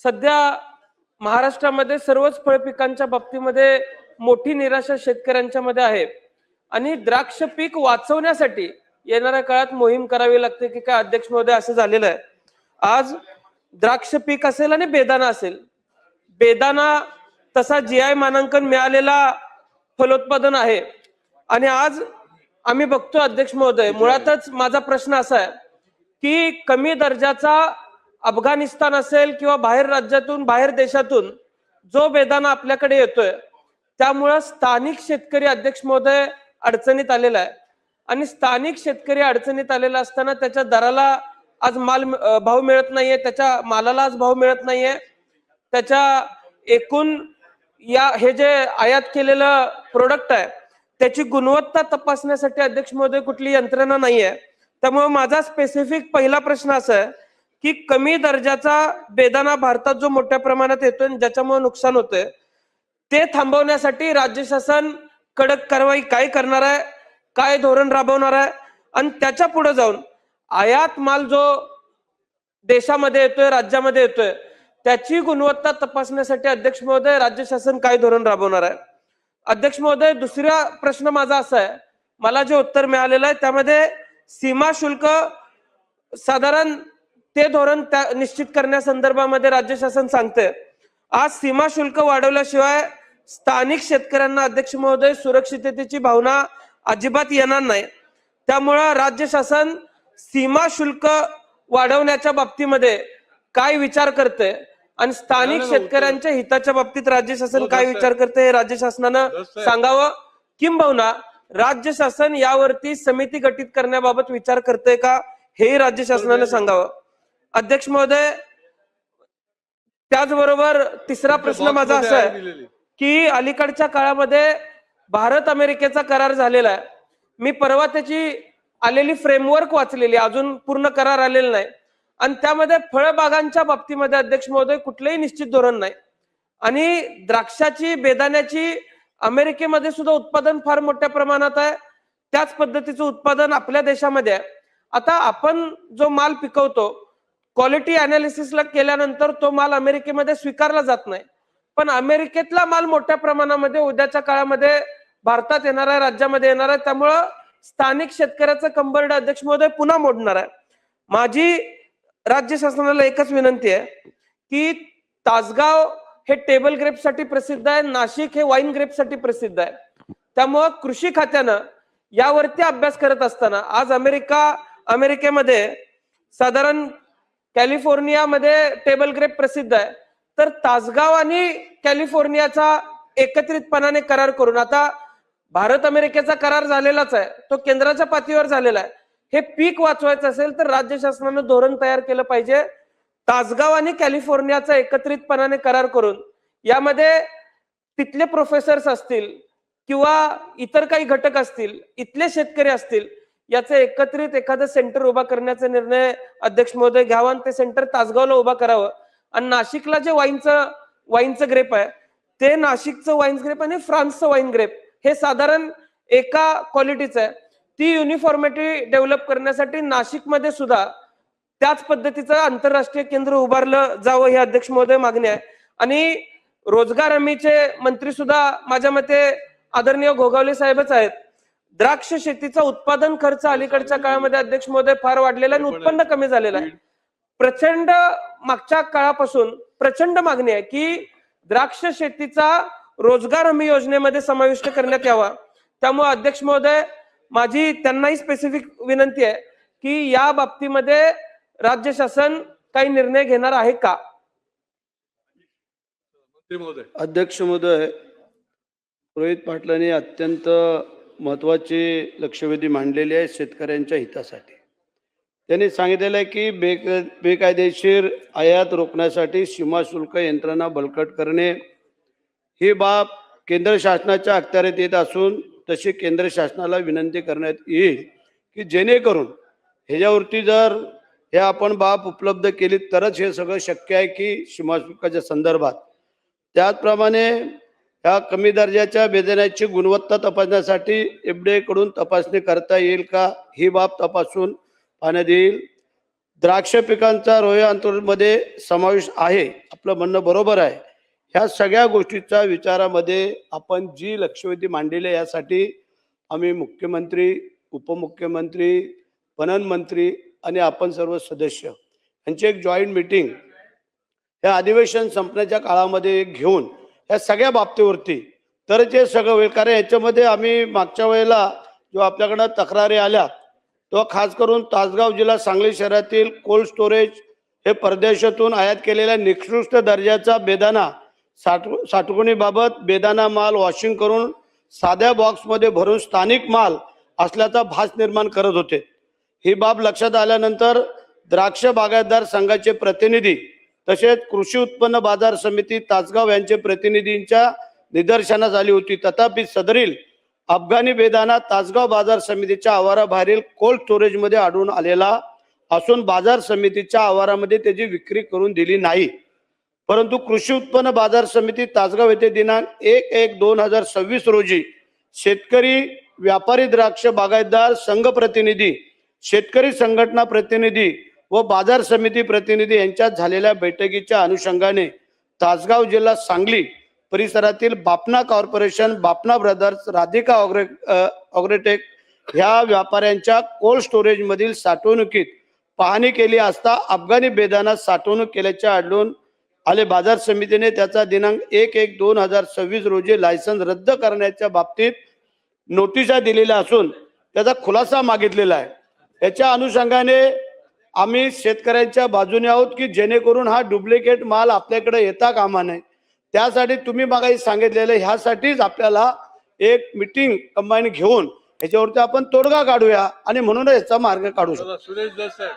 सध्या महाराष्ट्रामध्ये सर्वच फळ पिकांच्या बाबतीमध्ये मोठी निराशा शेतकऱ्यांच्या मध्ये आहे आणि द्राक्ष पीक वाचवण्यासाठी येणाऱ्या काळात मोहीम करावी लागते की काय अध्यक्ष महोदय असं झालेलं आहे। आज द्राक्ष पीक असेल आणि बेदाणा असेल, बेदाणा तसा जीआय मानांकन मिळालेला फलोत्पादन आहे आणि आज आम्ही बघतो अध्यक्ष महोदय, मुळातच माझा प्रश्न असा आहे की कमी दर्जाचा अफगाणिस्तान असेल किंवा बाहेर राज्यातून बाहेर देशातून जो बेदाणा आपल्याकडे येतोय त्यामुळे स्थानिक शेतकरी अध्यक्ष महोदय अडचणीत आलेला आहे आणि स्थानिक शेतकरी अडचणीत आलेला असताना त्याच्या दराला आज भाव मिळत नाहीये, त्याच्या मालाला आज भाव मिळत नाहीये, त्याच्या एकूण हे जे आयात केलेलं प्रोडक्ट आहे त्याची गुणवत्ता तपासण्यासाठी अध्यक्ष महोदय कुठली यंत्रणा नाहीये। त्यामुळे माझा स्पेसिफिक पहिला प्रश्न असा आहे की कमी दर्जाचा बेदाणा भारतात जो मोठ्या प्रमाणात येतोय ज्याच्यामुळे नुकसान होतंय ते थांबवण्यासाठी राज्य शासन कडक कारवाई काय करणार आहे, काय धोरण राबवणार आहे आणि त्याच्या पुढे जाऊन आयात माल जो देशामध्ये येतोय राज्यामध्ये येतोय त्याची गुणवत्ता तपासण्यासाठी अध्यक्ष महोदय राज्य शासन काय धोरण राबवणार आहे। अध्यक्ष महोदय, दुसरा प्रश्न माझा असा आहे, मला जे उत्तर मिळालेलं आहे त्यामध्ये सीमा शुल्क साधारण ते धोरण निश्चित करण्यासंदर्भामध्ये राज्य शासन सांगते। आज सीमा शुल्क वाढवल्याशिवाय स्थानिक शेतकऱ्यांना अध्यक्ष महोदय सुरक्षिततेची भावना अजिबात येणार नाही। त्यामुळे राज्य शासन सीमा शुल्क वाढवण्याच्या बाबतीमध्ये काय विचार करते आणि स्थानिक शेतकऱ्यांच्या हिताच्या बाबतीत राज्य शासन काय विचार करते हे राज्य शासनानं सांगावं, किंबहुना राज्य शासन यावरती समिती गठीत करण्याबाबत विचार करते का हेही राज्य शासनानं सांगावं। अध्यक्ष महोदय, त्याचबरोबर तिसरा प्रश्न माझा असा आहे की अलीकडच्या काळामध्ये भारत अमेरिकेचा करार झालेला आहे। मी परवा त्याची आलेली फ्रेमवर्क वाचलेली, अजून पूर्ण करार आलेला नाही आणि त्यामध्ये फळबागांच्या बाबतीमध्ये अध्यक्ष महोदय कुठलेही निश्चित धोरण नाही आणि द्राक्षाची बेदाण्याची अमेरिकेमध्ये सुद्धा उत्पादन फार मोठ्या प्रमाणात आहे, त्याच पद्धतीचं उत्पादन आपल्या देशामध्ये आहे। आता आपण जो माल पिकवतो क्वालिटी अनालिसिसला केल्यानंतर तो माल अमेरिकेमध्ये स्वीकारला जात नाही, पण अमेरिकेतला माल मोठ्या प्रमाणामध्ये उद्याच्या काळामध्ये भारतात येणार आहे, राज्यामध्ये येणार आहे, त्यामुळं स्थानिक शेतकऱ्याचं कंबरड अध्यक्ष महोदय पुन्हा मोडणार आहे। माझी राज्य शासनाला एकच विनंती आहे की तासगाव हे टेबल ग्रेपसाठी प्रसिद्ध आहे, नाशिक हे वाईन ग्रेपसाठी प्रसिद्ध आहे, त्यामुळं कृषी खात्यानं यावरती अभ्यास करत असताना आज अमेरिकेमध्ये साधारण कॅलिफोर्नियामध्ये टेबल ग्रेप प्रसिद्ध आहे, तर तासगाव आणि कॅलिफोर्नियाचा एकत्रितपणाने करार करून, आता भारत अमेरिकेचा करार झालेलाच आहे, तो केंद्राच्या पातळीवर झालेला आहे, हे पीक वाचवायचं असेल तर राज्य शासनानं धोरण तयार केलं पाहिजे। तासगाव आणि कॅलिफोर्नियाचा एकत्रितपणाने करार करून यामध्ये तिथले प्रोफेसर्स असतील किंवा इतर काही घटक असतील, इथले शेतकरी असतील, याचं एकत्रित एखादं सेंटर उभा करण्याचा निर्णय अध्यक्ष महोदय घ्यावा आणि ते सेंटर तासगावला उभा करावं आणि नाशिकला जे वाईनचं ग्रेप आहे ते नाशिकचं वाईन ग्रेप आणि फ्रान्सचं वाईन ग्रेप हे साधारण एका क्वालिटीचं आहे, ती युनिफॉर्मिटी डेव्हलप करण्यासाठी नाशिकमध्ये सुद्धा त्याच पद्धतीचं आंतरराष्ट्रीय केंद्र उभारलं जावं ही अध्यक्ष महोदय मागणी आहे। आणि रोजगार हमीचे मंत्री सुद्धा माझ्या मते आदरणीय गोगावले साहेबच आहेत। द्राक्ष शेतीचा उत्पादन खर्च अलीकडच्या काळामध्ये अध्यक्ष महोदय फार वाढलेला आणि उत्पन्न कमी झालेलं आहे। प्रचंड मागच्या काळापासून प्रचंड मागणी आहे की द्राक्ष शेतीचा रोजगार हमी योजनेमध्ये समाविष्ट करण्यात यावा। त्यामुळे अध्यक्ष महोदय, माझी त्यांनाही स्पेसिफिक विनंती आहे की या बाबतीमध्ये राज्य शासन काही निर्णय घेणार आहे का। अध्यक्ष महोदय, रोहित पाटलांनी अत्यंत महत्वाची लक्षवेधी मांडलेली आहे शेतकऱ्यांच्या हितासाठी। त्यांनी सांगितलेलं आहे की बेकायदेशीर आयात रोखण्यासाठी सीमा शुल्क यंत्रणा बळकट करणे ही बाब केंद्र शासनाच्या अखत्यारीत येत असून तशी केंद्र शासनाला विनंती करण्यात येईल की जेणेकरून ह्याच्यावरती जर हे आपण बाब उपलब्ध केली तरच हे सगळं शक्य आहे की सीमा शुल्काच्या संदर्भात। त्याचप्रमाणे या कमी दर्जाच्या बेदाण्याची गुणवत्ता तपासण्यासाठी FDA कडून तपासणी करता येईल का ही बाब तपासून पाहण्यात येईल। द्राक्ष पिकांचा रोहे अंतर्गतमध्ये समावेश आहे, आपलं म्हणणं बरोबर आहे. ह्या सगळ्या गोष्टीचा विचारामध्ये आपण जी लक्षवेधी मांडलेली आहे यासाठी आम्ही मुख्यमंत्री, उपमुख्यमंत्री, पणन मंत्री आणि आपण सर्व सदस्य यांची एक जॉईंट मीटिंग या अधिवेशन संपण्याच्या काळामध्ये घेऊन या सगळ्या बाबतीवरती तर जे सगळं होईल. कारण याच्यामध्ये आम्ही मागच्या वेळेला जो आपल्याकडं तक्रारी आल्या तो खास करून तासगाव जिल्हा सांगली शहरातील कोल्ड स्टोरेज हे परदेशातून आयात केलेल्या निकृष्ट दर्जाचा बेदाणा साठवणीबाबत बेदाणा माल वॉशिंग करून साध्या बॉक्समध्ये भरून स्थानिक माल असल्याचा भास निर्माण करत होते. ही बाब लक्षात आल्यानंतर द्राक्ष बागायतदार संघाचे प्रतिनिधी तसेच कृषी उत्पन्न बाजार समिती तासगाव यांचे प्रतिनिधींच्या निदर्शनास आली होती. तथापि सदरील अफगाणी बेदाणा तासगाव बाजार समितीच्या आवाराबाहेरील कोल्ड स्टोरेज मध्ये आढळून आलेला असून बाजार समितीच्या आवारामध्ये त्याची विक्री करून दिली नाही. परंतु कृषी उत्पन्न बाजार समिती तासगाव येथे दिनांक 1/1/2026 रोजी शेतकरी व्यापारी द्राक्ष बागायतदार संघ प्रतिनिधी, शेतकरी संघटना प्रतिनिधी व बाजार समिती प्रतिनिधी यांच्यात झालेल्या बैठकीच्या अनुषंगाने तासगाव जिल्हा सांगली परिसरातील बापना कॉर्पोरेशन, बापना ब्रदर्स, राधिका ऑग्रेटेक ह्या व्यापाऱ्यांच्या कोल्ड स्टोरेज मधील साठवणुकीत पाहणी केली असता अफगाणी बेदाणा साठवणूक केल्याचे आढळून आले. बाजार समितीने त्याचा दिनांक 1/1/2026 रोजी लायसन्स रद्द करण्याच्या बाबतीत नोटिसा दिलेल्या असून त्याचा खुलासा मागितलेला आहे. याच्या अनुषंगाने आम्ही शेतकऱ्यांच्या बाजूने आहोत की जेणेकरून हा डुप्लिकेट माल आपल्याकडे येता कामा नये. त्यासाठी तुम्ही मागाई सांगितलेलं ह्यासाठीच आपल्याला एक मीटिंग कंबाईन घेऊन याच्यावरती आपण तोडगा काढूया आणि म्हणून याचा मार्ग काढू शकतो. सुरेश दस साहेब